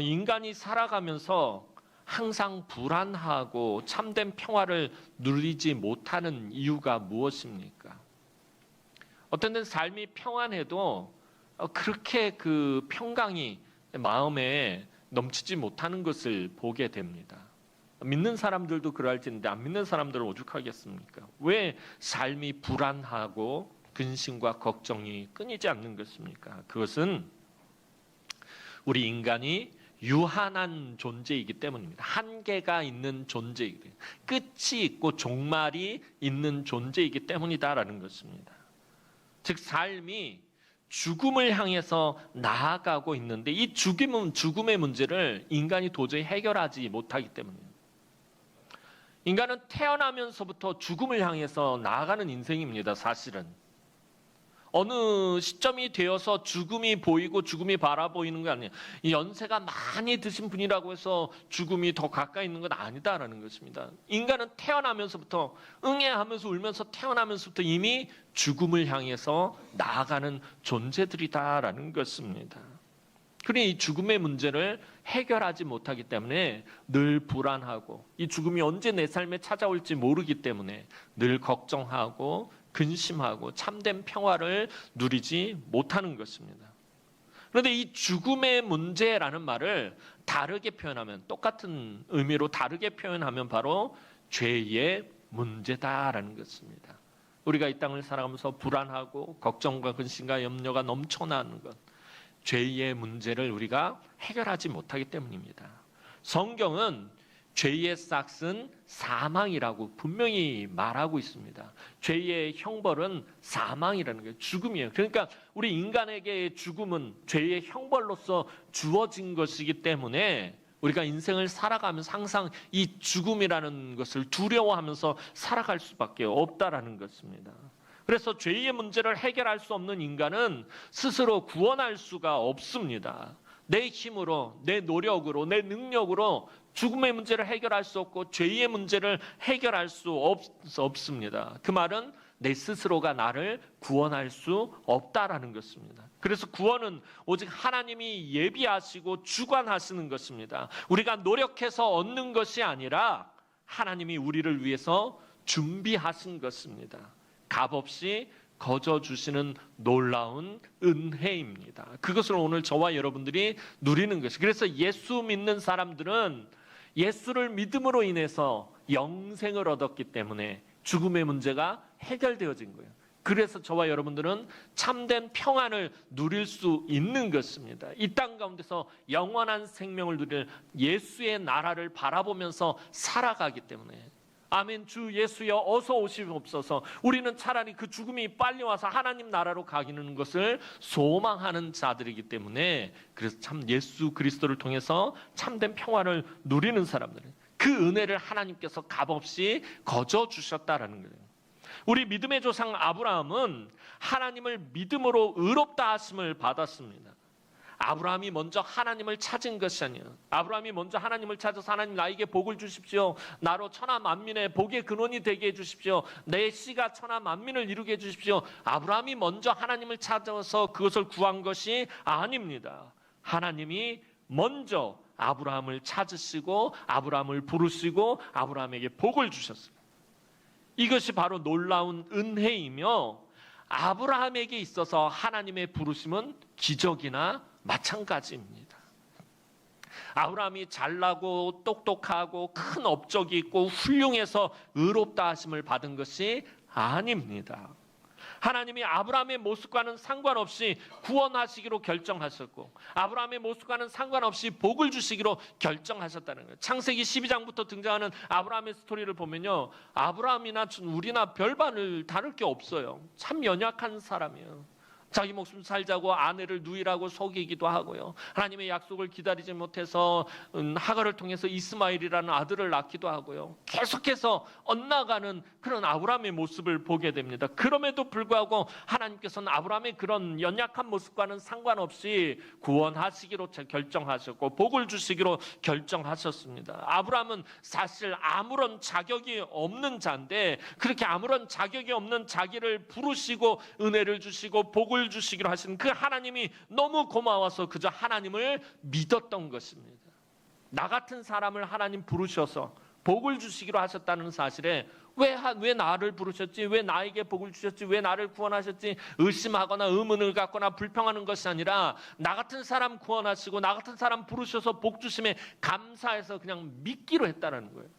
인간이 살아가면서 항상 불안하고 참된 평화를 누리지 못하는 이유가 무엇입니까? 어떤 때는 삶이 평안해도 그렇게 그 평강이 마음에 넘치지 못하는 것을 보게 됩니다. 믿는 사람들도 그럴지는데 안 믿는 사람들은 오죽하겠습니까? 왜 삶이 불안하고 근심과 걱정이 끊이지 않는 것입니까? 그것은 우리 인간이 유한한 존재이기 때문입니다. 한계가 있는 존재이기 때문에, 끝이 있고 종말이 있는 존재이기 때문이다라는 것입니다. 즉 삶이 죽음을 향해서 나아가고 있는데 이 죽음의 문제를 인간이 도저히 해결하지 못하기 때문이에요. 인간은 태어나면서부터 죽음을 향해서 나아가는 인생입니다. 사실은 어느 시점이 되어서 죽음이 보이고 죽음이 바라보이는 게 아니에요. 이 연세가 많이 드신 분이라고 해서 죽음이 더 가까이 있는 건 아니다라는 것입니다. 인간은 태어나면서부터 응애하면서 울면서 태어나면서부터 이미 죽음을 향해서 나아가는 존재들이다라는 것입니다. 그러니 이 죽음의 문제를 해결하지 못하기 때문에 늘 불안하고 이 죽음이 언제 내 삶에 찾아올지 모르기 때문에 늘 걱정하고 근심하고 참된 평화를 누리지 못하는 것입니다. 그런데 이 죽음의 문제라는 말을 다르게 표현하면, 똑같은 의미로 다르게 표현하면 바로 죄의 문제다라는 것입니다. 우리가 이 땅을 살아가면서 불안하고 걱정과 근심과 염려가 넘쳐나는 것, 죄의 문제를 우리가 해결하지 못하기 때문입니다. 성경은 죄의 싹은 사망이라고 분명히 말하고 있습니다. 죄의 형벌은 사망이라는 거예요. 죽음이에요. 그러니까 우리 인간에게 죽음은 죄의 형벌로서 주어진 것이기 때문에 우리가 인생을 살아가면서 항상 이 죽음이라는 것을 두려워하면서 살아갈 수밖에 없다라는 것입니다. 그래서 죄의 문제를 해결할 수 없는 인간은 스스로 구원할 수가 없습니다. 내 힘으로, 내 노력으로, 내 능력으로 죽음의 문제를 해결할 수 없고 죄의 문제를 해결할 수 없습니다. 그 말은 내 스스로가 나를 구원할 수 없다라는 것입니다. 그래서 구원은 오직 하나님이 예비하시고 주관하시는 것입니다. 우리가 노력해서 얻는 것이 아니라 하나님이 우리를 위해서 준비하신 것입니다. 값없이 거저 주시는 놀라운 은혜입니다. 그것을 오늘 저와 여러분들이 누리는 것이. 그래서 예수 믿는 사람들은 예수를 믿음으로 인해서 영생을 얻었기 때문에 죽음의 문제가 해결되어진 거예요. 그래서 저와 여러분들은 참된 평안을 누릴 수 있는 것입니다. 이 땅 가운데서 영원한 생명을 누릴 예수의 나라를 바라보면서 살아가기 때문에. 아멘. 주 예수여 어서 오시옵소서. 우리는 차라리 그 죽음이 빨리 와서 하나님 나라로 가기는 것을 소망하는 자들이기 때문에, 그래서 참 예수 그리스도를 통해서 참된 평화를 누리는 사람들은 그 은혜를 하나님께서 값없이 거저 주셨다라는 거예요. 우리 믿음의 조상 아브라함은 하나님을 믿음으로 의롭다 하심을 받았습니다. 아브라함이 먼저 하나님을 찾은 것이 아니에요. 아브라함이 먼저 하나님을 찾아서 하나님 나에게 복을 주십시오. 나로 천하 만민의 복의 근원이 되게 해주십시오. 내 씨가 천하 만민을 이루게 해주십시오. 아브라함이 먼저 하나님을 찾아서 그것을 구한 것이 아닙니다. 하나님이 먼저 아브라함을 찾으시고 아브라함을 부르시고 아브라함에게 복을 주셨어요. 이것이 바로 놀라운 은혜이며 아브라함에게 있어서 하나님의 부르심은 기적이나 마찬가지입니다. 아브라함이 잘나고 똑똑하고 큰 업적이 있고 훌륭해서 의롭다 하심을 받은 것이 아닙니다. 하나님이 아브라함의 모습과는 상관없이 구원하시기로 결정하셨고 아브라함의 모습과는 상관없이 복을 주시기로 결정하셨다는 거예요. 창세기 12장부터 등장하는 아브라함의 스토리를 보면요, 아브라함이나 우리나 별반을 다를 게 없어요. 참 연약한 사람이에요. 자기 목숨 살자고 아내를 누이라고 속이기도 하고요. 하나님의 약속을 기다리지 못해서 하갈을 통해서 이스마엘이라는 아들을 낳기도 하고요. 계속해서 엇나가는 그런 아브라함의 모습을 보게 됩니다. 그럼에도 불구하고 하나님께서는 아브라함의 그런 연약한 모습과는 상관없이 구원하시기로 결정하셨고 복을 주시기로 결정하셨습니다. 아브라함은 사실 아무런 자격이 없는 자인데 그렇게 아무런 자격이 없는 자기를 부르시고 은혜를 주시고 복을 복을 주시기로 하신 그 하나님이 너무 고마워서 그저 하나님을 믿었던 것입니다. 나 같은 사람을 하나님 부르셔서 복을 주시기로 하셨다는 사실에 왜 나를 부르셨지? 왜 나에게 복을 주셨지? 왜 나를 구원하셨지? 의심하거나 의문을 갖거나 불평하는 것이 아니라 나 같은 사람 구원하시고 나 같은 사람 부르셔서 복 주심에 감사해서 그냥 믿기로 했다는 거예요.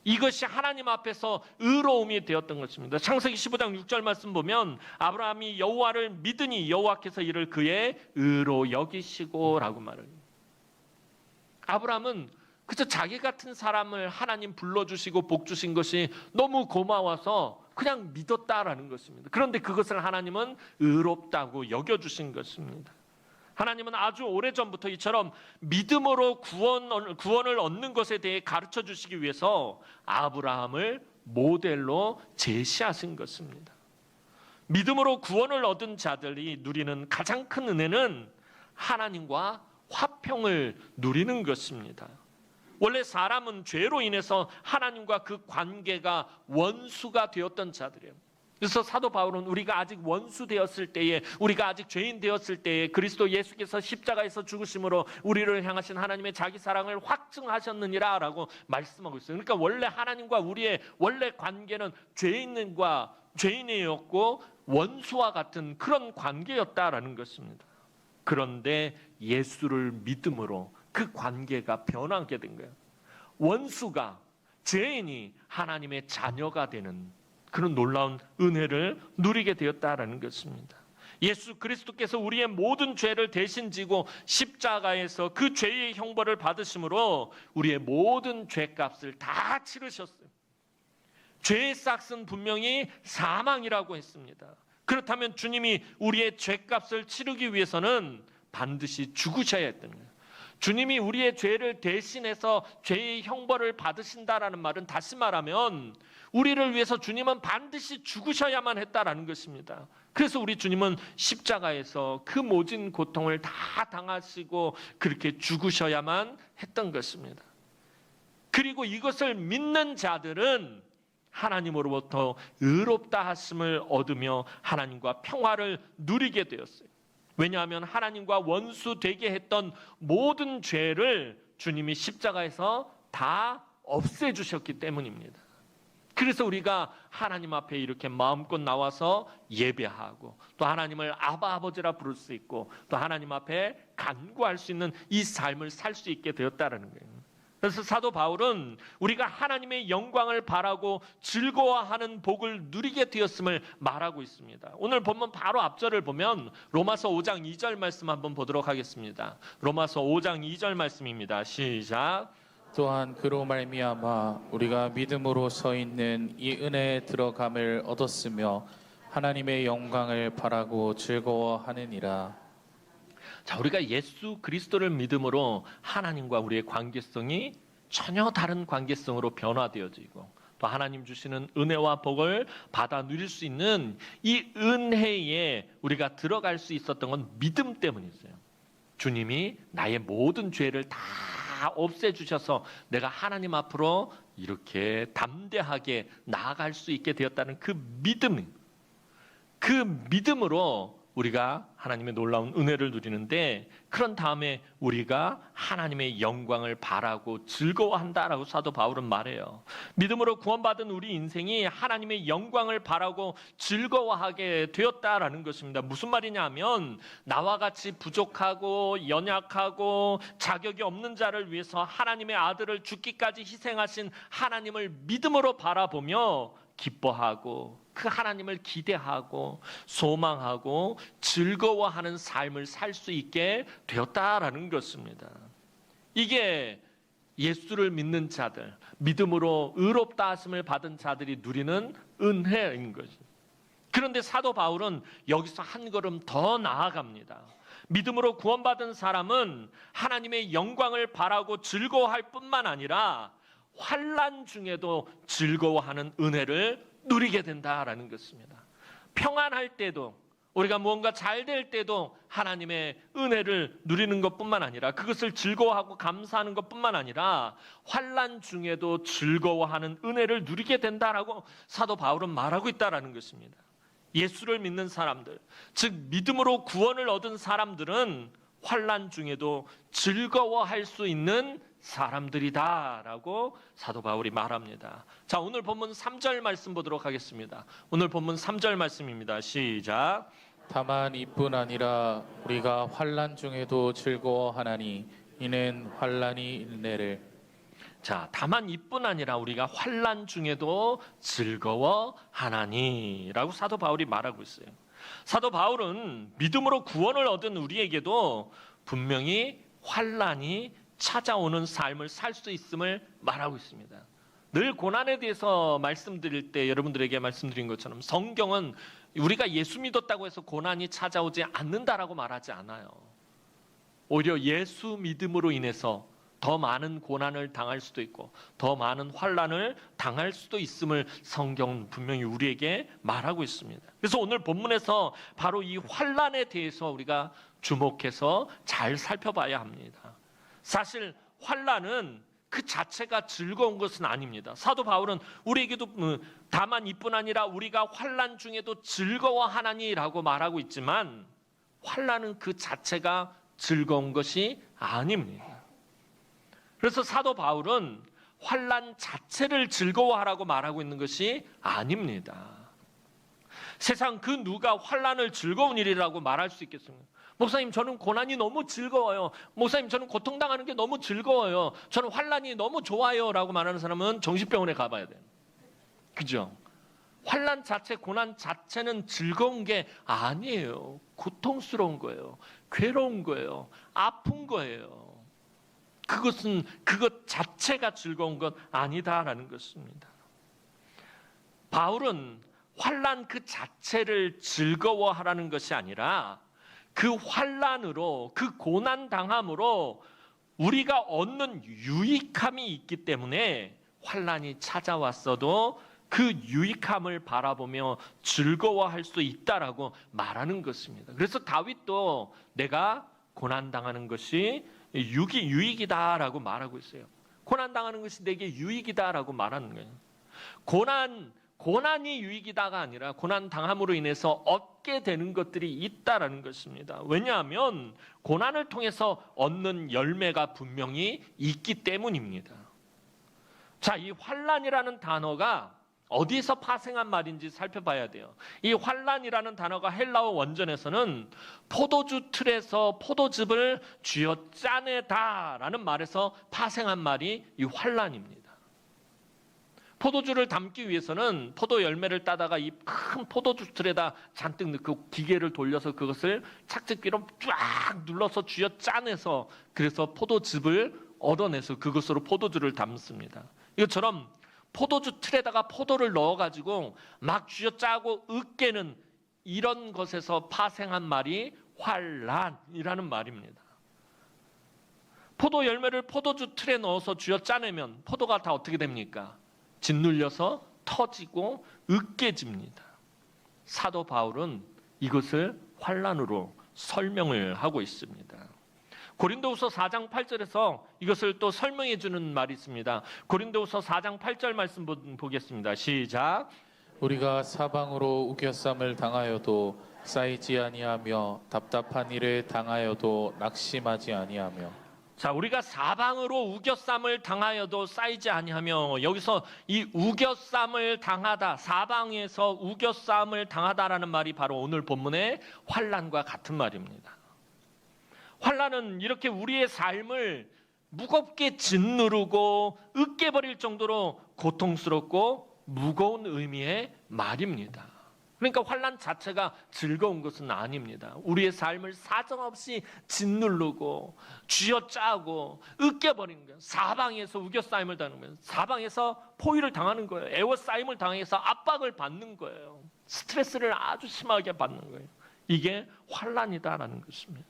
이것이 하나님 앞에서 의로움이 되었던 것입니다. 창세기 15장 6절 말씀 보면 아브라함이 여호와를 믿으니 여호와께서 이를 그의 의로 여기시고 라고 말을 해요. 아브라함은 그저 자기 같은 사람을 하나님 불러주시고 복 주신 것이 너무 고마워서 그냥 믿었다라는 것입니다. 그런데 그것을 하나님은 의롭다고 여겨주신 것입니다. 하나님은 아주 오래전부터 이처럼 믿음으로 구원을 얻는 것에 대해 가르쳐 주시기 위해서 아브라함을 모델로 제시하신 것입니다. 믿음으로 구원을 얻은 자들이 누리는 가장 큰 은혜는 하나님과 화평을 누리는 것입니다. 원래 사람은 죄로 인해서 하나님과 그 관계가 원수가 되었던 자들이에요. 그래서 사도 바울은 우리가 아직 원수 되었을 때에, 우리가 아직 죄인 되었을 때에 그리스도 예수께서 십자가에서 죽으심으로 우리를 향하신 하나님의 자기 사랑을 확증하셨느니라 라고 말씀하고 있어요. 그러니까 원래 하나님과 우리의 원래 관계는 죄인이었고 원수와 같은 그런 관계였다라는 것입니다. 그런데 예수를 믿음으로 그 관계가 변하게 된 거예요. 원수가, 죄인이 하나님의 자녀가 되는 그런 놀라운 은혜를 누리게 되었다라는 것입니다. 예수 그리스도께서 우리의 모든 죄를 대신 지고 십자가에서 그 죄의 형벌을 받으심으로 우리의 모든 죄값을 다 치르셨어요. 죄의 싹은 분명히 사망이라고 했습니다. 그렇다면 주님이 우리의 죄값을 치르기 위해서는 반드시 죽으셔야 했던 거예요. 주님이 우리의 죄를 대신해서 죄의 형벌을 받으신다라는 말은 다시 말하면 우리를 위해서 주님은 반드시 죽으셔야만 했다라는 것입니다. 그래서 우리 주님은 십자가에서 그 모진 고통을 다 당하시고 그렇게 죽으셔야만 했던 것입니다. 그리고 이것을 믿는 자들은 하나님으로부터 의롭다 하심을 얻으며 하나님과 평화를 누리게 되었어요. 왜냐하면 하나님과 원수 되게 했던 모든 죄를 주님이 십자가에서 다 없애주셨기 때문입니다. 그래서 우리가 하나님 앞에 이렇게 마음껏 나와서 예배하고 또 하나님을 아바 아버지라 부를 수 있고 또 하나님 앞에 간구할 수 있는 이 삶을 살 수 있게 되었다는 거예요. 그래서 사도 바울은 우리가 하나님의 영광을 바라고 즐거워하는 복을 누리게 되었음을 말하고 있습니다. 오늘 본문 바로 앞절을 보면 로마서 5장 2절 말씀 한번 보도록 하겠습니다. 로마서 5장 2절 말씀입니다. 시작. 또한 그로 말미암아 우리가 믿음으로 서 있는 이 은혜에 들어감을 얻었으며 하나님의 영광을 바라고 즐거워하느니라. 자, 우리가 예수 그리스도를 믿음으로 하나님과 우리의 관계성이 전혀 다른 관계성으로 변화되어지고 또 하나님 주시는 은혜와 복을 받아 누릴 수 있는 이 은혜에 우리가 들어갈 수 있었던 건 믿음 때문이었어요. 주님이 나의 모든 죄를 다 없애주셔서 내가 하나님 앞으로 이렇게 담대하게 나아갈 수 있게 되었다는 그 믿음으로 우리가 하나님의 놀라운 은혜를 누리는데 그런 다음에 우리가 하나님의 영광을 바라고 즐거워한다라고 사도 바울은 말해요. 믿음으로 구원받은 우리 인생이 하나님의 영광을 바라고 즐거워하게 되었다라는 것입니다. 무슨 말이냐면 나와 같이 부족하고 연약하고 자격이 없는 자를 위해서 하나님의 아들을 죽기까지 희생하신 하나님을 믿음으로 바라보며 기뻐하고 그 하나님을 기대하고 소망하고 즐거워하는 삶을 살 수 있게 되었다라는 것입니다. 이게 예수를 믿는 자들, 믿음으로 의롭다 하심을 받은 자들이 누리는 은혜인 거죠. 그런데 사도 바울은 여기서 한 걸음 더 나아갑니다. 믿음으로 구원받은 사람은 하나님의 영광을 바라고 즐거워할 뿐만 아니라 환난 중에도 즐거워하는 은혜를 누리게 된다라는 것입니다. 평안할 때도 우리가 무언가 잘 될 때도 하나님의 은혜를 누리는 것뿐만 아니라 그것을 즐거워하고 감사하는 것뿐만 아니라 환난 중에도 즐거워하는 은혜를 누리게 된다라고 사도 바울은 말하고 있다라는 것입니다. 예수를 믿는 사람들, 즉 믿음으로 구원을 얻은 사람들은 환난 중에도 즐거워할 수 있는 사람들이다라고 사도 바울이 말합니다. 자, 오늘 본문 3절 말씀 보도록 하겠습니다. 오늘 본문 3절 말씀입니다. 시작. 다만 이뿐 아니라 우리가 환난 중에도 즐거워하나니 이는 환난이 인내를. 자, 다만 이뿐 아니라 우리가 환난 중에도 즐거워하나니라고 사도 바울이 말하고 있어요. 사도 바울은 믿음으로 구원을 얻은 우리에게도 분명히 환난이 찾아오는 삶을 살 수 있음을 말하고 있습니다. 늘 고난에 대해서 말씀드릴 때 여러분들에게 말씀드린 것처럼 성경은 우리가 예수 믿었다고 해서 고난이 찾아오지 않는다라고 말하지 않아요. 오히려 예수 믿음으로 인해서 더 많은 고난을 당할 수도 있고 더 많은 환난을 당할 수도 있음을 성경은 분명히 우리에게 말하고 있습니다. 그래서 오늘 본문에서 바로 이 환난에 대해서 우리가 주목해서 잘 살펴봐야 합니다. 사실 환난은 그 자체가 즐거운 것은 아닙니다. 사도 바울은 우리에게도 다만 이뿐 아니라 우리가 환난 중에도 즐거워하나니라고 말하고 있지만 환난은 그 자체가 즐거운 것이 아닙니다. 그래서 사도 바울은 환난 자체를 즐거워하라고 말하고 있는 것이 아닙니다. 세상 그 누가 환난을 즐거운 일이라고 말할 수 있겠습니까? 목사님, 저는 고난이 너무 즐거워요. 목사님, 저는 고통당하는 게 너무 즐거워요. 저는 환난이 너무 좋아요 라고 말하는 사람은 정신병원에 가봐야 돼요. 그죠? 환난 자체, 고난 자체는 즐거운 게 아니에요. 고통스러운 거예요. 괴로운 거예요. 아픈 거예요. 그것 자체가 즐거운 건 아니다라는 것입니다. 바울은 환난 그 자체를 즐거워하라는 것이 아니라 그 환난으로, 그 고난 당함으로 우리가 얻는 유익함이 있기 때문에 환난이 찾아왔어도 그 유익함을 바라보며 즐거워할 수 있다라고 말하는 것입니다. 그래서 다윗도 내가 고난 당하는 것이 유익이다라고 말하고 있어요. 고난 당하는 것이 내게 유익이다라고 말하는 거예요. 고난이 유익이다가 아니라 고난 당함으로 인해서 얻게 되는 것들이 있다라는 것입니다. 왜냐하면 고난을 통해서 얻는 열매가 분명히 있기 때문입니다. 자, 이 환난이라는 단어가 어디서 파생한 말인지 살펴봐야 돼요. 이 환난이라는 단어가 헬라어 원전에서는 포도주 틀에서 포도즙을 쥐어 짜내다라는 말에서 파생한 말이 이 환난입니다. 포도주를 담기 위해서는 포도 열매를 따다가 이 큰 포도주 틀에다 잔뜩 넣고 기계를 돌려서 그것을 착즙기로 쫙 눌러서 쥐어 짜내서 그래서 포도즙을 얻어내서 그것으로 포도주를 담습니다. 이것처럼 포도주 틀에다가 포도를 넣어가지고 막 쥐어 짜고 으깨는 이런 것에서 파생한 말이 환난이라는 말입니다. 포도 열매를 포도주 틀에 넣어서 쥐어 짜내면 포도가 다 어떻게 됩니까? 짓눌려서 터지고 으깨집니다. 사도 바울은 이것을 환난으로 설명을 하고 있습니다. 고린도후서 4장 8절에서 이것을 또 설명해 주는 말이 있습니다. 고린도후서 4장 8절 말씀 보겠습니다. 시작. 우리가 사방으로 우겨쌈을 당하여도 쌓이지 아니하며 답답한 일을 당하여도 낙심하지 아니하며. 자, 우리가 사방으로 우겨쌈을 당하여도 쌓이지 아니하며, 여기서 이 우겨쌈을 당하다, 사방에서 우겨쌈을 당하다라는 말이 바로 오늘 본문의 환난과 같은 말입니다. 환난은 이렇게 우리의 삶을 무겁게 짓누르고 으깨버릴 정도로 고통스럽고 무거운 의미의 말입니다. 그러니까 환난 자체가 즐거운 것은 아닙니다. 우리의 삶을 사정없이 짓누르고 쥐어짜고 으깨버리는 거예요. 사방에서 우겨싸임을 당하는 거예요. 사방에서 포위를 당하는 거예요. 애워싸임을 당해서 압박을 받는 거예요. 스트레스를 아주 심하게 받는 거예요. 이게 환난이다라는 것입니다.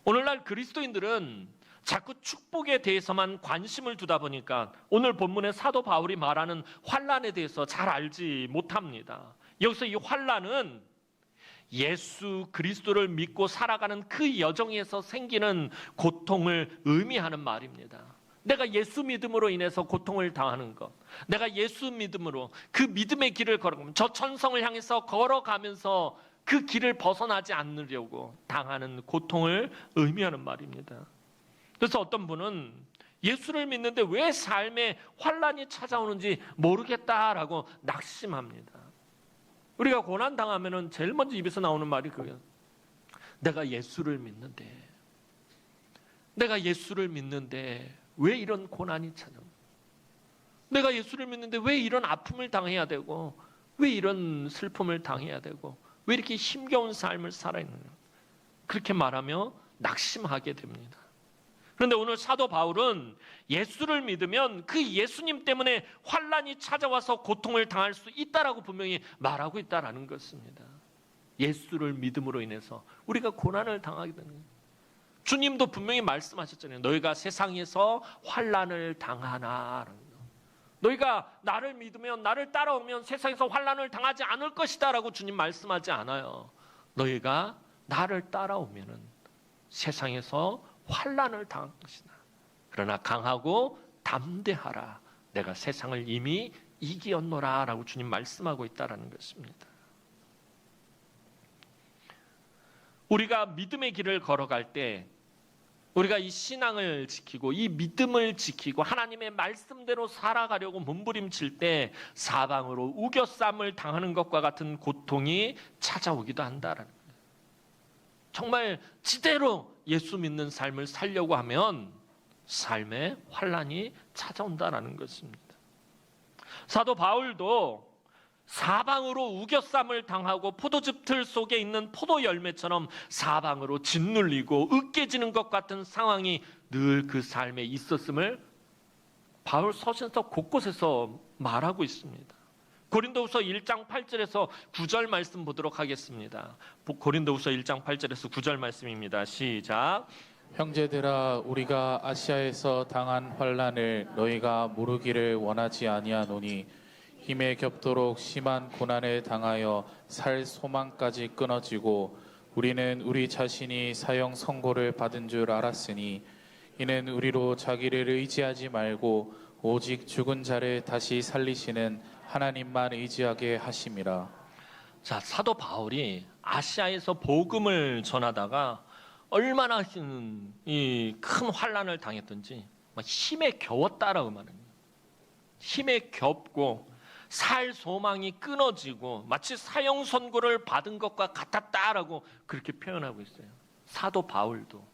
오늘날 그리스도인들은 자꾸 축복에 대해서만 관심을 두다 보니까 오늘 본문의 사도 바울이 말하는 환난에 대해서 잘 알지 못합니다. 여기서 이 환난은 예수 그리스도를 믿고 살아가는 그 여정에서 생기는 고통을 의미하는 말입니다. 내가 예수 믿음으로 인해서 고통을 당하는 것, 내가 예수 믿음으로 그 믿음의 길을 걸어가면 저 천성을 향해서 걸어가면서 그 길을 벗어나지 않으려고 당하는 고통을 의미하는 말입니다. 그래서 어떤 분은 예수를 믿는데 왜 삶에 환란이 찾아오는지 모르겠다라고 낙심합니다. 우리가 고난 당하면은 제일 먼저 입에서 나오는 말이 그거예요. 내가 예수를 믿는데 왜 이런 고난이 찾아오는? 내가 예수를 믿는데 왜 이런 아픔을 당해야 되고, 왜 이런 슬픔을 당해야 되고, 왜 이렇게 힘겨운 삶을 살아야 되느냐? 그렇게 말하며 낙심하게 됩니다. 그런데 오늘 사도 바울은 예수를 믿으면 그 예수님 때문에 환란이 찾아와서 고통을 당할 수 있다라고 분명히 말하고 있다라는 것입니다. 예수를 믿음으로 인해서 우리가 고난을 당하게 되는 거예요. 주님도 분명히 말씀하셨잖아요. 너희가 세상에서 환란을 당하나. 너희가 나를 믿으면, 나를 따라오면 세상에서 환란을 당하지 않을 것이다 라고 주님 말씀하지 않아요. 너희가 나를 따라오면 세상에서 환란을 당할 것이다. 그러나 강하고 담대하라. 내가 세상을 이미 이기었노라 라고 주님 말씀하고 있다는 것입니다. 우리가 믿음의 길을 걸어갈 때 우리가 이 신앙을 지키고 이 믿음을 지키고 하나님의 말씀대로 살아가려고 몸부림칠 때 사방으로 우겨쌈을 당하는 것과 같은 고통이 찾아오기도 한다라는 거예요. 정말 지대로 예수 믿는 삶을 살려고 하면 삶에 환란이 찾아온다라는 것입니다. 사도 바울도 사방으로 우겨쌈을 당하고 포도즙 틀 속에 있는 포도 열매처럼 사방으로 짓눌리고 으깨지는 것 같은 상황이 늘 그 삶에 있었음을 바울 서신서 곳곳에서 말하고 있습니다. 고린도후서 1장 8절에서 9절 말씀 보도록 하겠습니다. 고린도후서 1장 8절에서 9절 말씀입니다. 시작. 형제들아, 우리가 아시아에서 당한 환난을 너희가 모르기를 원하지 아니하노니 힘에 겹도록 심한 고난을 당하여 살 소망까지 끊어지고 우리는 우리 자신이 사형 선고를 받은 줄 알았으니 이는 우리로 자기를 의지하지 말고 오직 죽은 자를 다시 살리시는 하나님만 의지하게 하심이라. 자, 사도 바울이 아시아에서 복음을 전하다가 얼마나 이 큰 환난을 당했던지 힘에 겨웠다라고 말합니다. 힘에 겹고 살 소망이 끊어지고 마치 사형 선고를 받은 것과 같았다라고 그렇게 표현하고 있어요. 사도 바울도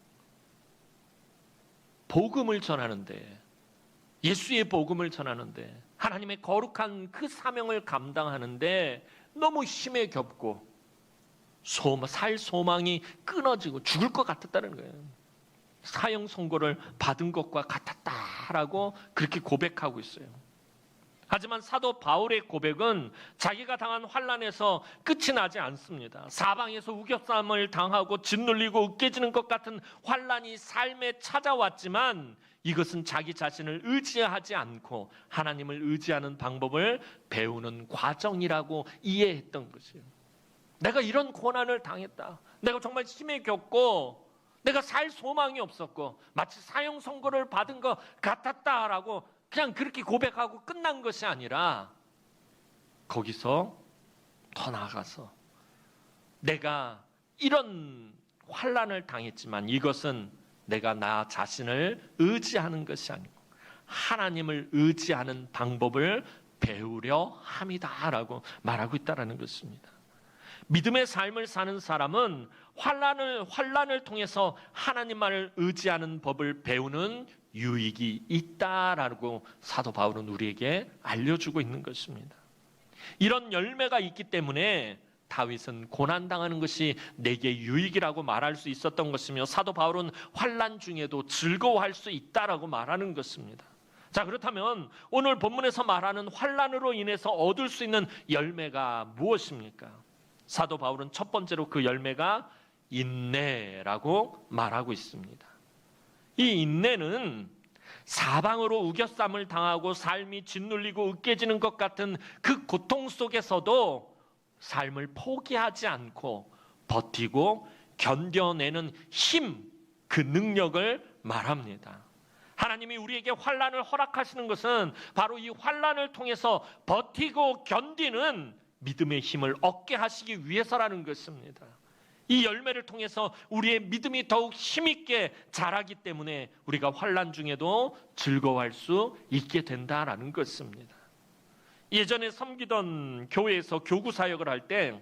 복음을 전하는데, 예수의 복음을 전하는데, 하나님의 거룩한 그 사명을 감당하는데 너무 힘에 겹고 살 소망이 끊어지고 죽을 것 같았다는 거예요. 사형 선고를 받은 것과 같았다라고 그렇게 고백하고 있어요. 하지만 사도 바울의 고백은 자기가 당한 환난에서 끝이 나지 않습니다. 사방에서 우겨쌈을 당하고 짓눌리고 으깨지는 것 같은 환난이 삶에 찾아왔지만 이것은 자기 자신을 의지하지 않고 하나님을 의지하는 방법을 배우는 과정이라고 이해했던 것이에요. 내가 이런 고난을 당했다. 내가 정말 힘에 겪고 내가 살 소망이 없었고 마치 사형 선고를 받은 것 같았다라고 그냥 그렇게 고백하고 끝난 것이 아니라 거기서 더 나아가서 내가 이런 환난을 당했지만 이것은 내가 나 자신을 의지하는 것이 아니고 하나님을 의지하는 방법을 배우려 함이다라고 말하고 있다는 것입니다. 믿음의 삶을 사는 사람은 환난을 통해서 하나님만을 의지하는 법을 배우는 유익이 있다라고 사도 바울은 우리에게 알려주고 있는 것입니다. 이런 열매가 있기 때문에 다윗은 고난당하는 것이 내게 유익이라고 말할 수 있었던 것이며 사도 바울은 환난 중에도 즐거워할 수 있다라고 말하는 것입니다. 자, 그렇다면 오늘 본문에서 말하는 환난으로 인해서 얻을 수 있는 열매가 무엇입니까? 사도 바울은 첫 번째로 그 열매가 인내라고 말하고 있습니다. 이 인내는 사방으로 우겨쌈을 당하고 삶이 짓눌리고 으깨지는 것 같은 그 고통 속에서도 삶을 포기하지 않고 버티고 견뎌내는 힘, 그 능력을 말합니다. 하나님이 우리에게 환난을 허락하시는 것은 바로 이 환난을 통해서 버티고 견디는 믿음의 힘을 얻게 하시기 위해서라는 것입니다. 이 열매를 통해서 우리의 믿음이 더욱 힘있게 자라기 때문에 우리가 환난 중에도 즐거워할 수 있게 된다라는 것입니다. 예전에 섬기던 교회에서 교구 사역을 할 때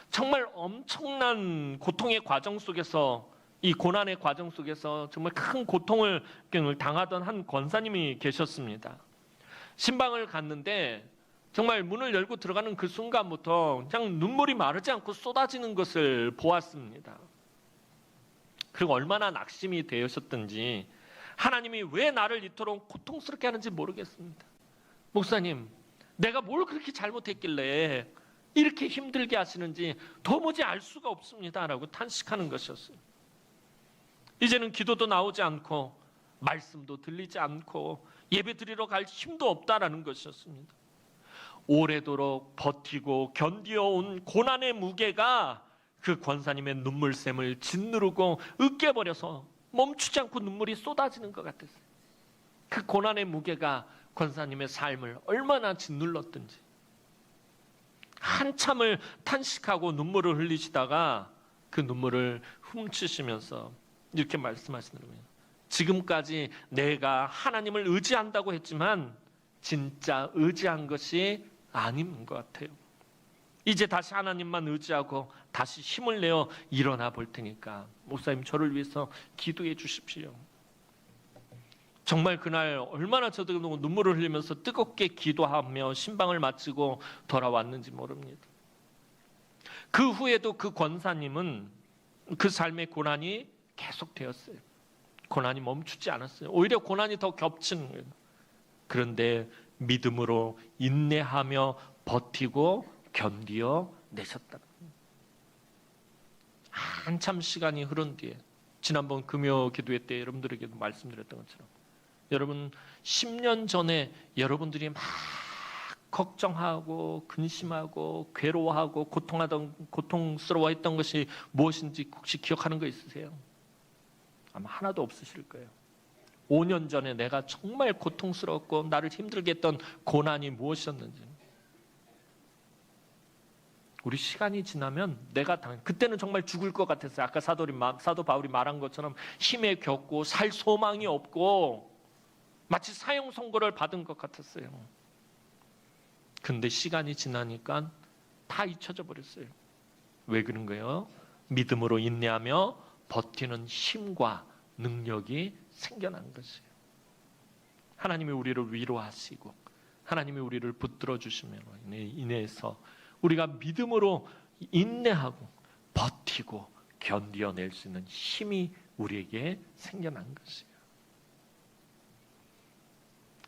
정말 엄청난 고통의 과정 속에서, 이 고난의 과정 속에서 정말 큰 고통을 당하던 한 권사님이 계셨습니다. 신방을 갔는데 정말 문을 열고 들어가는 그 순간부터 그냥 눈물이 마르지 않고 쏟아지는 것을 보았습니다. 그리고 얼마나 낙심이 되셨던지, 하나님이 왜 나를 이토록 고통스럽게 하는지 모르겠습니다. 목사님, 내가 뭘 그렇게 잘못했길래 이렇게 힘들게 하시는지 도무지 알 수가 없습니다 라고 탄식하는 것이었어요. 이제는 기도도 나오지 않고 말씀도 들리지 않고 예배 드리러 갈 힘도 없다라는 것이었습니다. 오래도록 버티고 견디어온 고난의 무게가 그 권사님의 눈물샘을 짓누르고 으깨버려서 멈추지 않고 눈물이 쏟아지는 것 같았어요. 그 고난의 무게가 권사님의 삶을 얼마나 짓눌렀던지. 한참을 탄식하고 눈물을 흘리시다가 그 눈물을 훔치시면서 이렇게 말씀하시더라고요. 지금까지 내가 하나님을 의지한다고 했지만 진짜 의지한 것이 아닌 것 같아요. 이제 다시 하나님만 의지하고 다시 힘을 내어 일어나 볼 테니까 목사님 저를 위해서 기도해 주십시오. 정말 그날 얼마나 저도 눈물을 흘리면서 뜨겁게 기도하며 신방을 마치고 돌아왔는지 모릅니다. 그 후에도 그 권사님은 그 삶의 고난이 계속되었어요. 고난이 멈추지 않았어요. 오히려 고난이 더 겹치는 거예요. 그런데 믿음으로 인내하며 버티고 견디어 내셨다. 한참 시간이 흐른 뒤에, 지난번 금요 기도회 때 여러분들에게도 말씀드렸던 것처럼, 여러분 10년 전에 여러분들이 막 걱정하고 근심하고 괴로워하고 고통스러워했던 것이 무엇인지 혹시 기억하는 거 있으세요? 아마 하나도 없으실 거예요. 5년 전에 내가 정말 고통스럽고 나를 힘들게 했던 고난이 무엇이었는지. 우리 시간이 지나면 그때는 정말 죽을 것 같았어요. 아까 사도 바울이 말한 것처럼 힘에 겪고 살 소망이 없고 마치 사형 선고를 받은 것 같았어요. 근데 시간이 지나니까 다 잊혀져 버렸어요. 왜 그런 거예요? 믿음으로 인내하며 버티는 힘과 능력이 생겨난 것이에요. 하나님이 우리를 위로하시고 하나님이 우리를 붙들어 주시면 인해서 우리가 믿음으로 인내하고 버티고 견디어낼 수 있는 힘이 우리에게 생겨난 것이에요.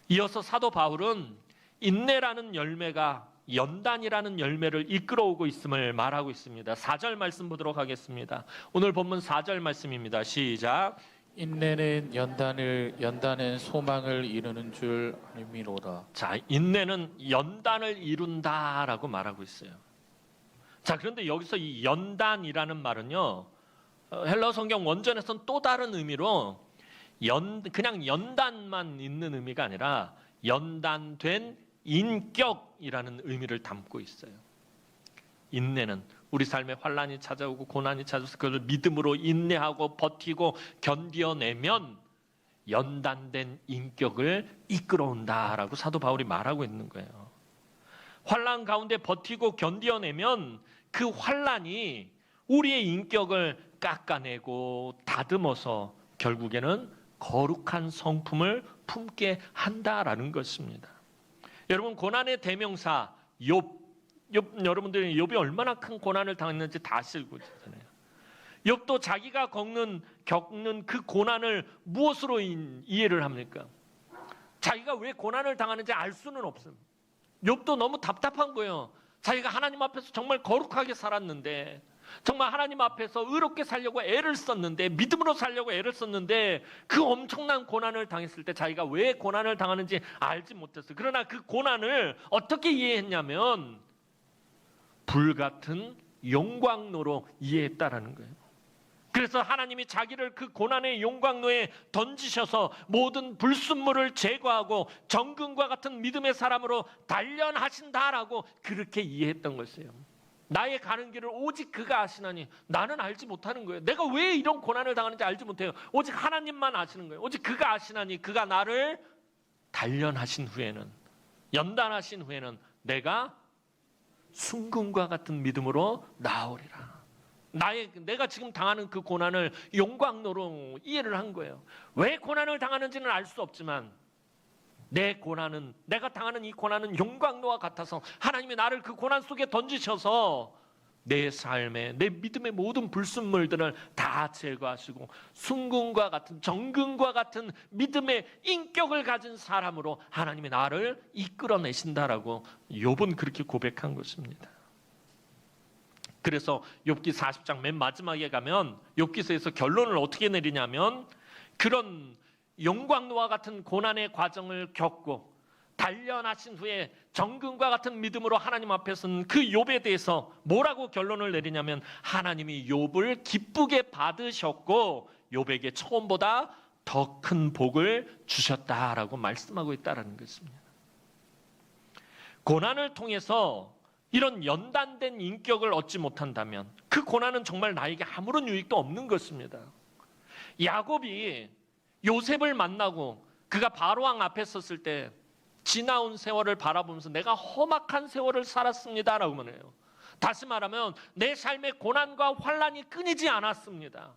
이어서 사도 바울은 인내라는 열매가 연단이라는 열매를 이끌어오고 있음을 말하고 있습니다. 4절 말씀 보도록 하겠습니다. 오늘 본문 4절 말씀입니다. 시작. 인내는 연단은 소망을 이루는 줄 알미로다. 자, 인내는 연단을 이룬다라고 말하고 있어요. 자, 그런데 여기서 이 연단이라는 말은요, 헬라어 성경 원전에서는 또 다른 의미로 그냥 연단만 있는 의미가 아니라 연단된 인격이라는 의미를 담고 있어요. 인내는 우리 삶에 환난이 찾아오고 고난이 찾아와서 그걸 믿음으로 인내하고 버티고 견디어내면 연단된 인격을 이끌어온다라고 사도 바울이 말하고 있는 거예요. 환난 가운데 버티고 견디어내면 그 환난이 우리의 인격을 깎아내고 다듬어서 결국에는 거룩한 성품을 품게 한다라는 것입니다. 여러분, 고난의 대명사 여러분들이 욥이 얼마나 큰 고난을 당했는지 다 아시고 있잖아요. 욥도 자기가 겪는 그 고난을 무엇으로 이해를 합니까? 자기가 왜 고난을 당하는지 알 수는 없습니다. 욥도 너무 답답한 거예요. 자기가 하나님 앞에서 정말 거룩하게 살았는데, 정말 하나님 앞에서 의롭게 살려고 애를 썼는데, 믿음으로 살려고 애를 썼는데 그 엄청난 고난을 당했을 때 자기가 왜 고난을 당하는지 알지 못했어요. 그러나 그 고난을 어떻게 이해했냐면 불같은 영광로로 이해했다라는 거예요. 그래서 하나님이 자기를 그 고난의 용광로에 던지셔서 모든 불순물을 제거하고 정금과 같은 믿음의 사람으로 단련하신다라고 그렇게 이해했던 것이에요. 나의 가는 길을 오직 그가 아시나니 나는 알지 못하는 거예요. 내가 왜 이런 고난을 당하는지 알지 못해요. 오직 하나님만 아시는 거예요. 오직 그가 아시나니 그가 나를 단련하신 후에는, 연단하신 후에는 내가 순금과 같은 믿음으로 나아오리라. 내가 지금 당하는 그 고난을 용광로로 이해를 한 거예요. 왜 고난을 당하는지는 알 수 없지만 내가 당하는 이 고난은 용광로와 같아서 하나님이 나를 그 고난 속에 던지셔서 내 삶에, 내 믿음의 모든 불순물들을 다 제거하시고 순금과 같은, 정금과 같은 믿음의 인격을 가진 사람으로 하나님이 나를 이끌어내신다라고 욥은 그렇게 고백한 것입니다. 그래서 욥기 40장 맨 마지막에 가면 욥기서에서 결론을 어떻게 내리냐면, 그런 용광로와 같은 고난의 과정을 겪고 단련하신 후에 정금과 같은 믿음으로 하나님 앞에 선 그 욥에 대해서 뭐라고 결론을 내리냐면, 하나님이 욥을 기쁘게 받으셨고 욥에게 처음보다 더 큰 복을 주셨다라고 말씀하고 있다는 것입니다. 고난을 통해서 이런 연단된 인격을 얻지 못한다면 그 고난은 정말 나에게 아무런 유익도 없는 것입니다. 야곱이 요셉을 만나고 그가 바로왕 앞에 섰을 때 지나온 세월을 바라보면서 내가 험악한 세월을 살았습니다라고 말해요. 다시 말하면 내 삶의 고난과 환난이 끊이지 않았습니다.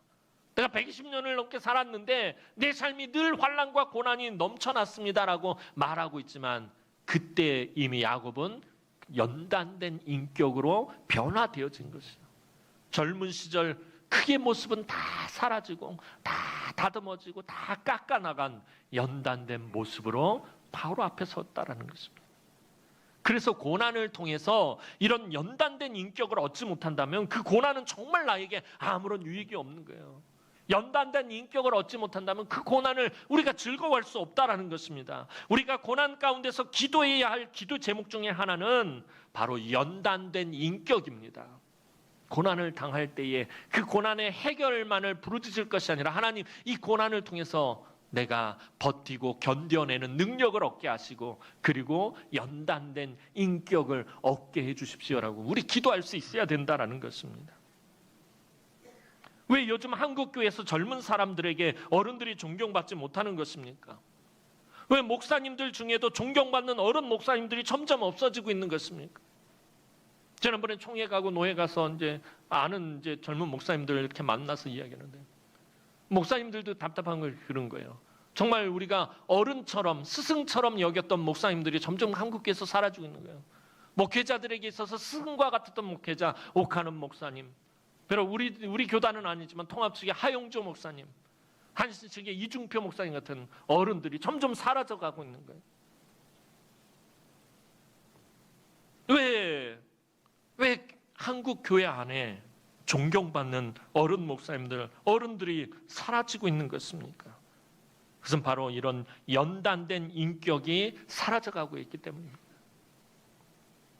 내가 120년을 넘게 살았는데 내 삶이 늘 환난과 고난이 넘쳐났습니다라고 말하고 있지만, 그때 이미 야곱은 연단된 인격으로 변화되어진 것이에요. 젊은 시절 크게 모습은 다 사라지고 다 다듬어지고 다 깎아나간 연단된 모습으로 바로 앞에 섰다라는 것입니다. 그래서 고난을 통해서 이런 연단된 인격을 얻지 못한다면 그 고난은 정말 나에게 아무런 유익이 없는 거예요. 연단된 인격을 얻지 못한다면 그 고난을 우리가 즐거워할 수 없다라는 것입니다. 우리가 고난 가운데서 기도해야 할 기도 제목 중에 하나는 바로 연단된 인격입니다. 고난을 당할 때에 그 고난의 해결만을 부르짖을 것이 아니라, 하나님 이 고난을 통해서 내가 버티고 견뎌내는 능력을 얻게 하시고 그리고 연단된 인격을 얻게 해주십시오라고 우리 기도할 수 있어야 된다라는 것입니다. 왜 요즘 한국교회에서 젊은 사람들에게 어른들이 존경받지 못하는 것입니까? 왜 목사님들 중에도 존경받는 어른 목사님들이 점점 없어지고 있는 것입니까? 지난번에 총회 가고 노회 가서 이제 아는 젊은 목사님들 이렇게 만나서 이야기하는데, 목사님들도 답답한 걸 그런 거예요. 정말 우리가 어른처럼 스승처럼 여겼던 목사님들이 점점 한국교회에서 사라지고 있는 거예요. 목회자들에게 있어서 스승과 같았던 목회자 옥하는 목사님, 비록 우리 교단은 아니지만 통합 측의 하용조 목사님, 한신 측의 이중표 목사님 같은 어른들이 점점 사라져가고 있는 거예요. 왜 한국 교회 안에 존경받는 어른 목사님들, 어른들이 사라지고 있는 것입니까? 그것은 바로 이런 연단된 인격이 사라져가고 있기 때문입니다.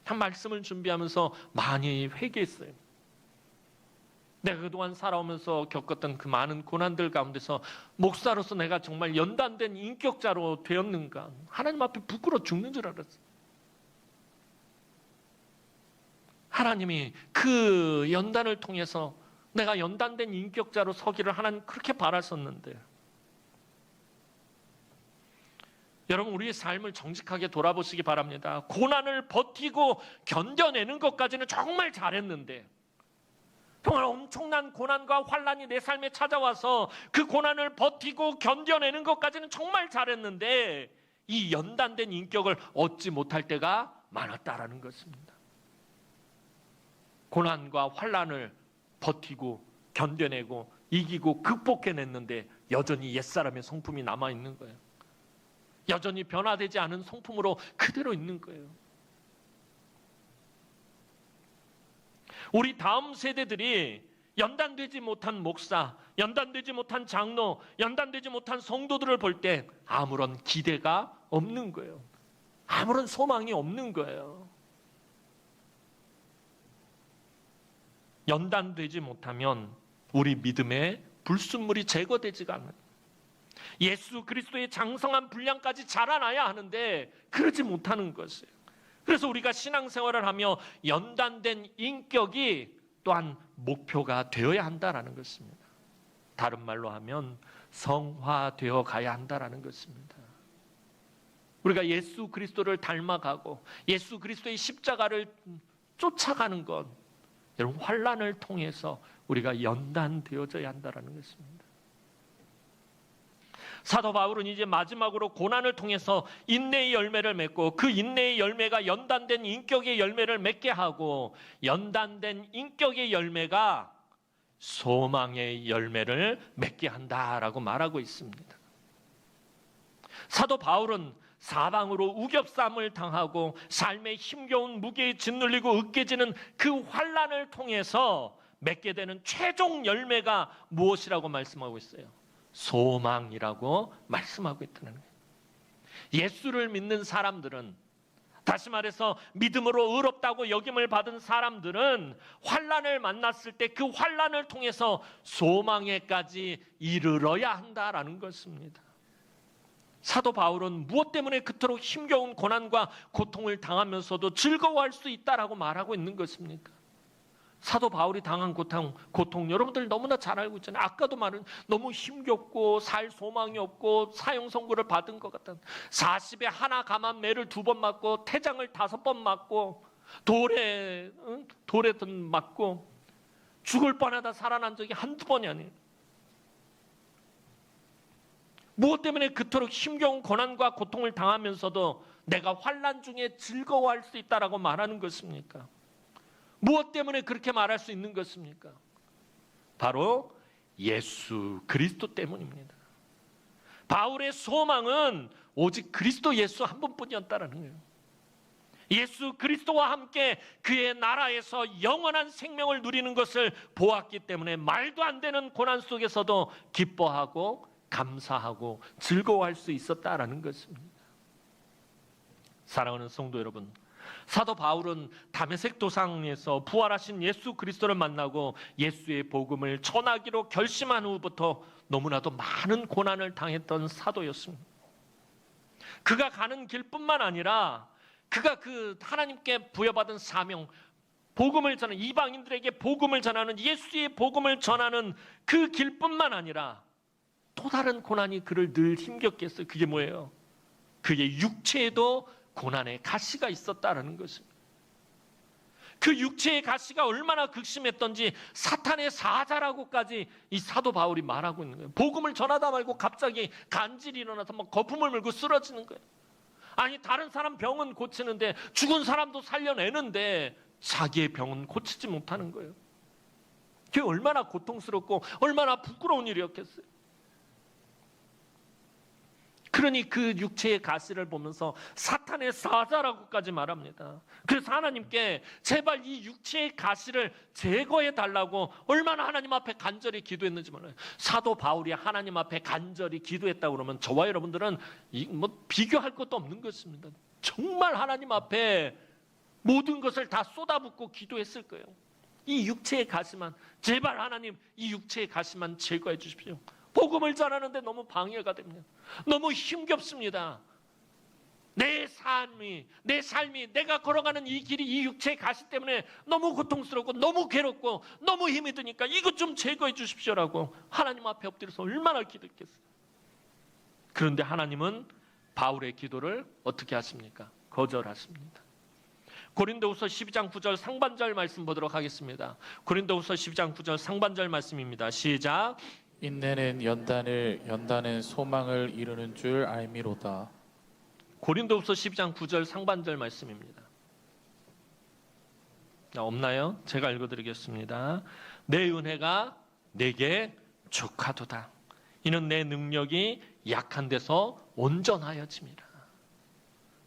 한 말씀을 준비하면서 많이 회개했어요. 내가 그동안 살아오면서 겪었던 그 많은 고난들 가운데서 목사로서 내가 정말 연단된 인격자로 되었는가? 하나님 앞에 부끄러워 죽는 줄 알았어요. 하나님이 그 연단을 통해서 내가 연단된 인격자로 서기를 하나님 그렇게 바라셨는데, 여러분 우리의 삶을 정직하게 돌아보시기 바랍니다. 고난을 버티고 견뎌내는 것까지는 정말 잘했는데, 정말 엄청난 고난과 환난이 내 삶에 찾아와서 그 고난을 버티고 견뎌내는 것까지는 정말 잘했는데 이 연단된 인격을 얻지 못할 때가 많았다라는 것입니다. 고난과 환난을 버티고 견뎌내고 이기고 극복해냈는데 여전히 옛사람의 성품이 남아있는 거예요. 여전히 변화되지 않은 성품으로 그대로 있는 거예요. 우리 다음 세대들이 연단되지 못한 목사, 연단되지 못한 장로, 연단되지 못한 성도들을 볼 때 아무런 기대가 없는 거예요. 아무런 소망이 없는 거예요. 연단되지 못하면 우리 믿음의 불순물이 제거되지가 않아요. 예수 그리스도의 장성한 분량까지 자라나야 하는데 그러지 못하는 것이에요. 그래서 우리가 신앙생활을 하며 연단된 인격이 또한 목표가 되어야 한다라는 것입니다. 다른 말로 하면 성화되어 가야 한다라는 것입니다. 우리가 예수 그리스도를 닮아가고 예수 그리스도의 십자가를 쫓아가는 것, 여러분 환난을 통해서 우리가 연단되어져야 한다라는 것입니다. 사도 바울은 이제 마지막으로 고난을 통해서 인내의 열매를 맺고 그 인내의 열매가 연단된 인격의 열매를 맺게 하고 연단된 인격의 열매가 소망의 열매를 맺게 한다라고 말하고 있습니다. 사도 바울은 사방으로 우겹삼을 당하고 삶의 힘겨운 무게에 짓눌리고 으깨지는 그 환난을 통해서 맺게 되는 최종 열매가 무엇이라고 말씀하고 있어요? 소망이라고 말씀하고 있다는 거예요. 예수를 믿는 사람들은, 다시 말해서 믿음으로 의롭다고 여김을 받은 사람들은 환난을 만났을 때 그 환난을 통해서 소망에까지 이르러야 한다라는 것입니다. 사도 바울은 무엇 때문에 그토록 힘겨운 고난과 고통을 당하면서도 즐거워할 수 있다라고 말하고 있는 것입니까? 사도 바울이 당한 고통 여러분들 너무나 잘 알고 있잖아요. 아까도 말은 너무 힘겹고 살 소망이 없고 사형 선고를 받은 것 같은 40에 하나 감한 매를 2번 맞고 태장을 5번 맞고 돌에 맞고 죽을 뻔하다 살아난 적이 한두 번이 아니에요. 무엇 때문에 그토록 힘겨운 고난과 고통을 당하면서도 내가 환난 중에 즐거워할 수 있다라고 말하는 것입니까? 무엇 때문에 그렇게 말할 수 있는 것입니까? 바로 예수 그리스도 때문입니다. 바울의 소망은 오직 그리스도 예수 한 분뿐이었다라는 거예요. 예수 그리스도와 함께 그의 나라에서 영원한 생명을 누리는 것을 보았기 때문에 말도 안 되는 고난 속에서도 기뻐하고 감사하고 즐거워할 수 있었다라는 것입니다. 사랑하는 성도 여러분, 사도 바울은 다메섹 도상에서 부활하신 예수 그리스도를 만나고 예수의 복음을 전하기로 결심한 후부터 너무나도 많은 고난을 당했던 사도였습니다. 그가 가는 길뿐만 아니라 그가 그 하나님께 부여받은 사명, 복음을 전하는, 이방인들에게 복음을 전하는, 예수의 복음을 전하는 그 길뿐만 아니라 또 다른 고난이 그를 늘 힘겹게 했어요. 그게 뭐예요? 그의 육체에도 고난의 가시가 있었다라는 것입니다. 그 육체의 가시가 얼마나 극심했던지 사탄의 사자라고까지 이 사도 바울이 말하고 있는 거예요. 복음을 전하다 말고 갑자기 간질이 일어나서 막 거품을 물고 쓰러지는 거예요. 아니 다른 사람 병은 고치는데, 죽은 사람도 살려내는데 자기의 병은 고치지 못하는 거예요. 그게 얼마나 고통스럽고 얼마나 부끄러운 일이었겠어요. 그러니 그 육체의 가시를 보면서 사탄의 사자라고까지 말합니다. 그래서 하나님께 제발 이 육체의 가시를 제거해 달라고 얼마나 하나님 앞에 간절히 기도했는지 몰라요. 사도 바울이 하나님 앞에 간절히 기도했다고 그러면 저와 여러분들은 비교할 것도 없는 것입니다. 정말 하나님 앞에 모든 것을 다 쏟아붓고 기도했을 거예요. 이 육체의 가시만, 제발 하나님 이 육체의 가시만 제거해 주십시오. 복음을 전하는데 너무 방해가 됩니다. 너무 힘겹습니다. 내 삶이 내가 걸어가는 이 길이 이 육체의 가시 때문에 너무 고통스럽고 너무 괴롭고 너무 힘이 드니까 이것 좀 제거해 주십시오라고 하나님 앞에 엎드려서 얼마나 기도했겠어요. 그런데 하나님은 바울의 기도를 어떻게 하십니까? 거절하십니다. 고린도후서 12장 9절 상반절 말씀 보도록 하겠습니다. 고린도후서 12장 9절 상반절 말씀입니다. 시작. 인내는 연단은 소망을 이루는 줄 알미로다. 고린도후서 12장 9절 상반절 말씀입니다. 없나요? 제가 읽어드리겠습니다. 내 은혜가 내게 족하도다. 이는 내 능력이 약한 데서 온전하여짐이라.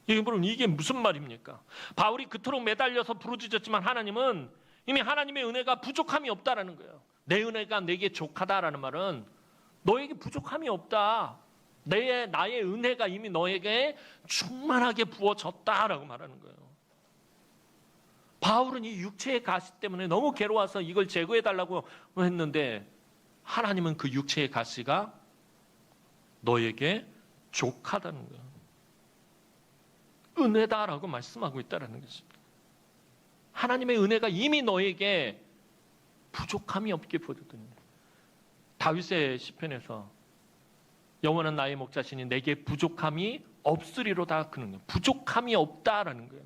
여러분 이게 무슨 말입니까? 바울이 그토록 매달려서 부르짖었지만 하나님은 이미 하나님의 은혜가 부족함이 없다라는 거예요. 내 은혜가 내게 족하다라는 말은 너에게 부족함이 없다. 나의 은혜가 이미 너에게 충만하게 부어졌다라고 말하는 거예요. 바울은 이 육체의 가시 때문에 너무 괴로워서 이걸 제거해달라고 했는데 하나님은 그 육체의 가시가 너에게 족하다는 거예요. 은혜다라고 말씀하고 있다는 것입니다. 하나님의 은혜가 이미 너에게 부족함이 없게 보거든요. 다윗의 시편에서 영원한 나의 목자시니 내게 부족함이 없으리로다 그는 거예요. 부족함이 없다라는 거예요.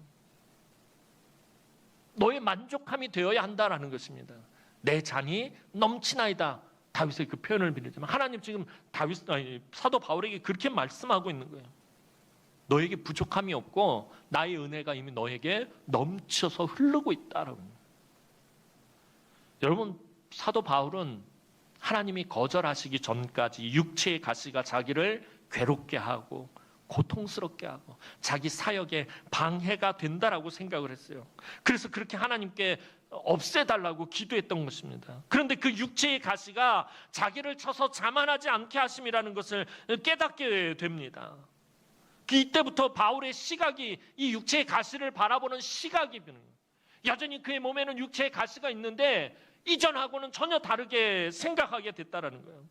너의 만족함이 되어야 한다라는 것입니다. 내 잔이 넘치나이다. 다윗의 그 표현을 빌리지만 하나님 지금 사도 바울에게 그렇게 말씀하고 있는 거예요. 너에게 부족함이 없고 나의 은혜가 이미 너에게 넘쳐서 흐르고 있다라고. 여러분, 사도 바울은 하나님이 거절하시기 전까지 육체의 가시가 자기를 괴롭게 하고 고통스럽게 하고 자기 사역에 방해가 된다라고 생각을 했어요. 그래서 그렇게 하나님께 없애달라고 기도했던 것입니다. 그런데 그 육체의 가시가 자기를 쳐서 자만하지 않게 하심이라는 것을 깨닫게 됩니다. 이때부터 바울의 시각이 이 육체의 가시를 바라보는 시각이 변해요. 여전히 그의 몸에는 육체의 가시가 있는데 이전하고는 전혀 다르게 생각하게 됐다라는 거예요.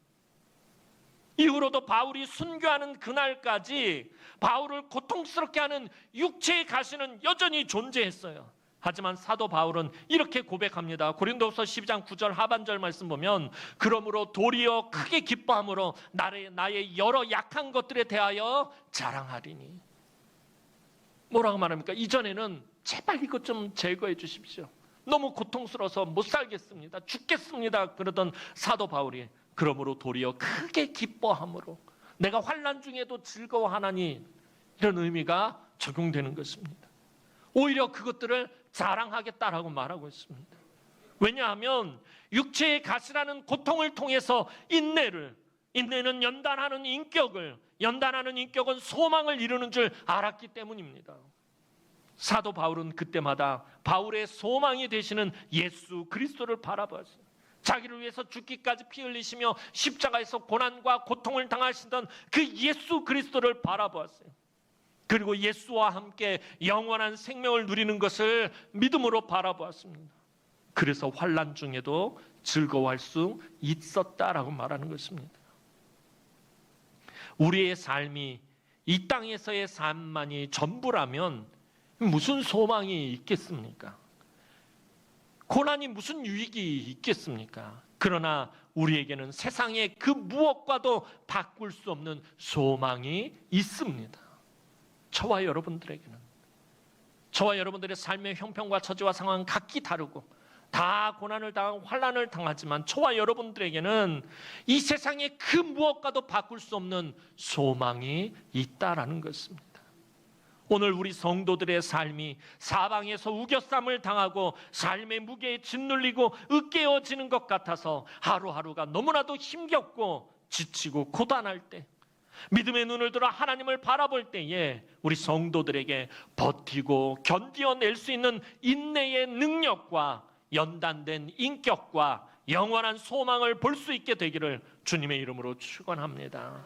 이후로도 바울이 순교하는 그날까지 바울을 고통스럽게 하는 육체의 가시는 여전히 존재했어요. 하지만 사도 바울은 이렇게 고백합니다. 고린도후서 12장 9절 하반절 말씀 보면 그러므로 도리어 크게 기뻐함으로 나의 여러 약한 것들에 대하여 자랑하리니. 뭐라고 말합니까? 이전에는 제발 이것 좀 제거해 주십시오. 너무 고통스러워서 못 살겠습니다. 죽겠습니다. 그러던 사도 바울이 그러므로 도리어 크게 기뻐함으로 내가 환난 중에도 즐거워하나니 이런 의미가 적용되는 것입니다. 오히려 그것들을 자랑하겠다라고 말하고 있습니다. 왜냐하면 육체의 가시라는 고통을 통해서 인내는 연단하는 인격은 소망을 이루는 줄 알았기 때문입니다. 사도 바울은 그때마다 바울의 소망이 되시는 예수 그리스도를 바라보았어요. 자기를 위해서 죽기까지 피 흘리시며 십자가에서 고난과 고통을 당하시던 그 예수 그리스도를 바라보았어요. 그리고 예수와 함께 영원한 생명을 누리는 것을 믿음으로 바라보았습니다. 그래서 환난 중에도 즐거워할 수 있었다라고 말하는 것입니다. 우리의 삶이 이 땅에서의 삶만이 전부라면 무슨 소망이 있겠습니까? 고난이 무슨 유익이 있겠습니까? 그러나 우리에게는 세상의 그 무엇과도 바꿀 수 없는 소망이 있습니다. 저와 여러분들에게는, 저와 여러분들의 삶의 형편과 처지와 상황은 각기 다르고 다 고난을 당하고 환난을 당하지만 저와 여러분들에게는 이 세상의 그 무엇과도 바꿀 수 없는 소망이 있다라는 것입니다. 오늘 우리 성도들의 삶이 사방에서 우겨쌈을 당하고 삶의 무게에 짓눌리고 으깨어지는 것 같아서 하루하루가 너무나도 힘겹고 지치고 고단할 때, 믿음의 눈을 들어 하나님을 바라볼 때에 우리 성도들에게 버티고 견디어낼 수 있는 인내의 능력과 연단된 인격과 영원한 소망을 볼 수 있게 되기를 주님의 이름으로 축원합니다.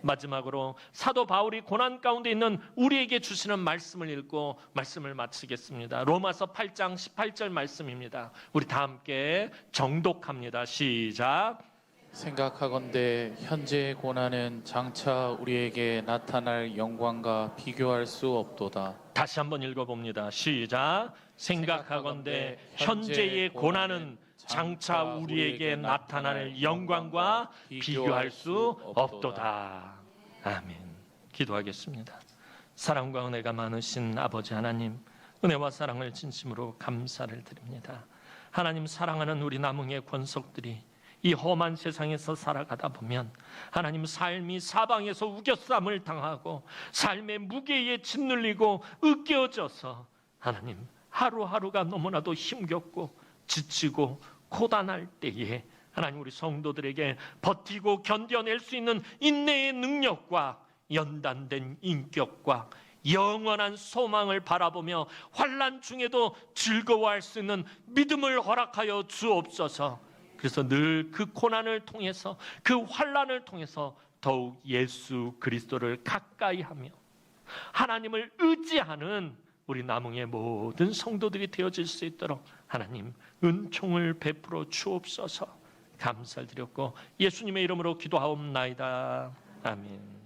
마지막으로 사도 바울이 고난 가운데 있는 우리에게 주시는 말씀을 읽고 말씀을 마치겠습니다. 로마서 8장 18절 말씀입니다. 우리 다 함께 정독합니다. 시작. 생각하건대 현재의 고난은 장차 우리에게 나타날 영광과 비교할 수 없도다. 다시 한번 읽어봅니다. 시작. 생각하건대 현재의 고난은 장차 우리에게 나타날 영광과 비교할 수 없도다. 아멘. 기도하겠습니다. 사랑과 은혜가 많으신 아버지 하나님, 은혜와 사랑을 진심으로 감사를 드립니다. 하나님, 사랑하는 우리 남흥의 권속들이 이 험한 세상에서 살아가다 보면 하나님, 삶이 사방에서 우겨쌈을 당하고 삶의 무게에 짓눌리고 으깨어져서 하나님, 하루하루가 너무나도 힘겹고 지치고 고단할 때에 하나님, 우리 성도들에게 버티고 견뎌낼 수 있는 인내의 능력과 연단된 인격과 영원한 소망을 바라보며 환난 중에도 즐거워할 수 있는 믿음을 허락하여 주옵소서. 그래서 늘 그 고난을 통해서, 그 환난을 통해서 더욱 예수 그리스도를 가까이 하며 하나님을 의지하는 우리 남흥의 모든 성도들이 되어질 수 있도록 하나님, 은총을 베풀어 주옵소서. 감사를 드렸고 예수님의 이름으로 기도하옵나이다. 아멘.